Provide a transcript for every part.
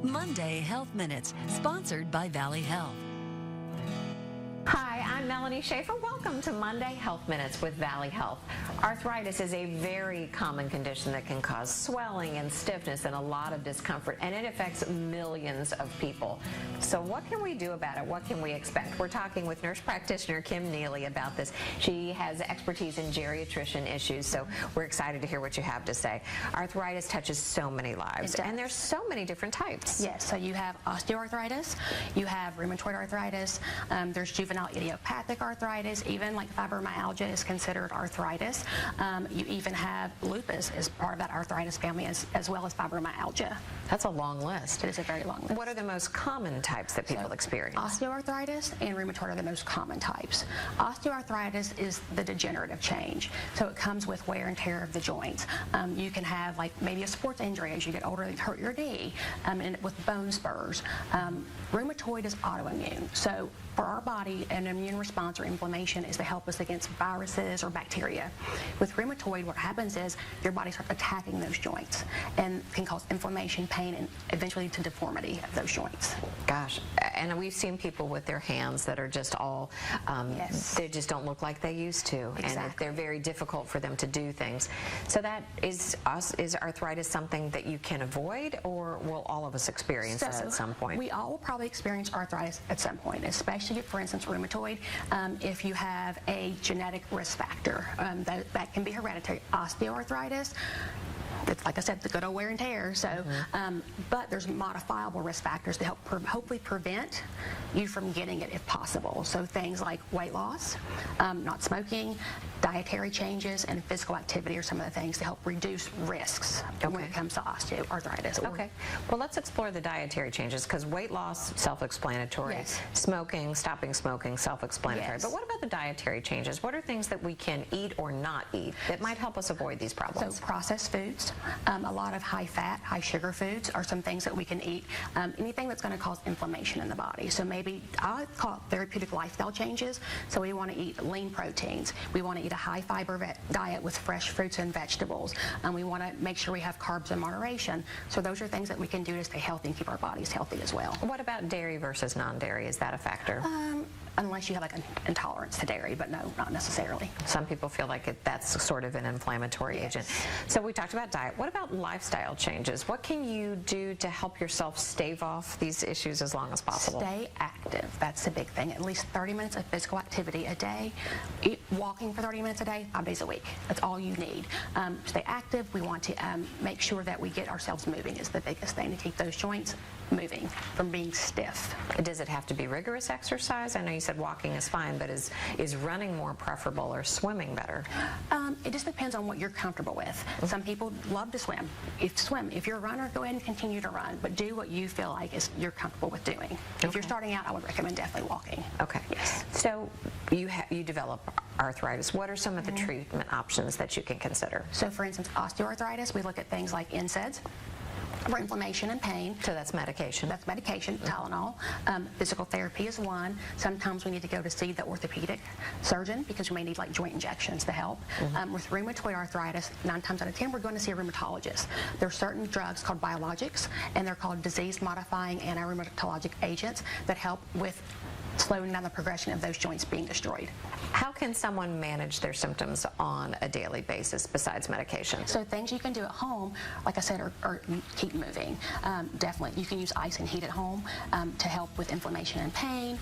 Monday Health Minutes, sponsored by Valley Health. Hi, I'm Melanie Schaefer. Welcome to Monday Health Minutes with Valley Health. Arthritis is a very common condition that can cause swelling and stiffness and a lot of discomfort, and it affects millions of people. So what can we do about it? What can we expect? We're talking with nurse practitioner Kim Neely about this. She has expertise in geriatrician issues, so we're excited to hear what you have to say. Arthritis touches so many lives, and there's so many different types. Yes, so you have osteoarthritis, you have rheumatoid arthritis, there's juvenile idiopathic arthritis, even like fibromyalgia is considered arthritis. You even have lupus as part of that arthritis family, as well as fibromyalgia. That's a long list. It is a very long list. What are the most common types that people experience? Osteoarthritis and rheumatoid are the most common types. Osteoarthritis is the degenerative change, so it comes with wear and tear of the joints. You can have like maybe a sports injury as you get older, you hurt your knee, and with bone spurs. Rheumatoid is autoimmune, so for our body, an immune response or inflammation is to help us against viruses or bacteria. With rheumatoid, what happens is your body starts attacking those joints and can cause inflammation, pain, and eventually to deformity of those joints. Gosh, and we've seen people with their hands that are just all, Yes. they just don't look like they used to. Exactly. And they're very difficult for them to do things. So that is arthritis something that you can avoid, or will all of us experience this at some point? We all will probably experience arthritis at some point, especially, for instance, rheumatoid. If you have a genetic risk factor, that can be hereditary. Osteoarthritis, it's like I said, the good old wear and tear. So, but there's modifiable risk factors to help hopefully prevent you from getting it if possible. So things like weight loss, not smoking, dietary changes, and physical activity are some of the things to help reduce risks when it comes to osteoarthritis. Okay. Well, let's explore the dietary changes, because weight loss, self-explanatory. Yes. Smoking, stopping smoking, self-explanatory. Yes. But what about the dietary changes? What are things that we can eat or not eat that might help us avoid these problems? So processed foods, a lot of high fat, high sugar foods are some things that we can eat. Anything that's going to cause inflammation in the body. So maybe I call it therapeutic lifestyle changes. So we want to eat lean proteins. We want to eat a high fiber diet with fresh fruits and vegetables. We want to make sure we have carbs in moderation. So those are things that we can do to stay healthy and keep our bodies healthy as well. What about dairy versus non-dairy? Is that a factor? Unless you have like an intolerance to dairy, but no, not necessarily. Some people feel like that's sort of an inflammatory agent. So we talked about diet. What about lifestyle changes? What can you do to help yourself stave off these issues as long as possible? Stay active. That's the big thing. At least 30 minutes of physical activity a day. Walking for 30 minutes a day, 5 days a week. That's all you need. Stay active. We want to make sure that we get ourselves moving is the biggest thing to keep those joints moving from being stiff. Does it have to be rigorous exercise? I know you said walking is fine, but is running more preferable or swimming better? It just depends on what you're comfortable with. Some people love to swim. If you're a runner, go ahead and continue to run, but do what you feel like you're comfortable with doing. If you're starting out, I would recommend definitely walking. Okay. Yes. So you develop arthritis. What are some of the treatment options that you can consider? So for instance, osteoarthritis, we look at things like NSAIDs for inflammation and pain. So that's medication. That's medication, Tylenol. Physical therapy is one. Sometimes we need to go to see the orthopedic surgeon because we may need like joint injections to help. With rheumatoid arthritis, 9 times out of 10, we're going to see a rheumatologist. There are certain drugs called biologics, and they're called disease-modifying anti-rheumatologic agents that help with slowing down the progression of those joints being destroyed. How can someone manage their symptoms on a daily basis besides medication? So things you can do at home, like I said, are keep moving. Definitely, you can use ice and heat at home to help with inflammation and pain.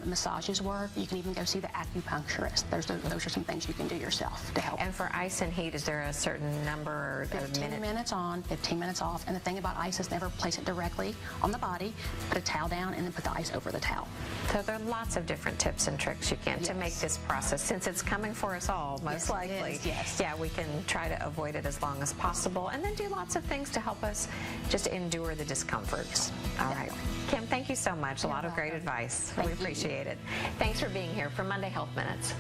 Massages work. You can even go see the acupuncturist. Those are some things you can do yourself to help. And for ice and heat, is there a certain number or 15 minutes on, 15 minutes off. And the thing about ice is never place it directly on the body. Put a towel down and then put the ice over the towel. So there are lots of different tips and tricks you can to make this process, since it's coming for us all, most likely. Yeah, we can try to avoid it as long as possible, and then do lots of things to help us just endure the discomfort. All right. Kim, thank you so much. A lot of great advice. We appreciate it. Thanks for being here for Monday Health Minutes.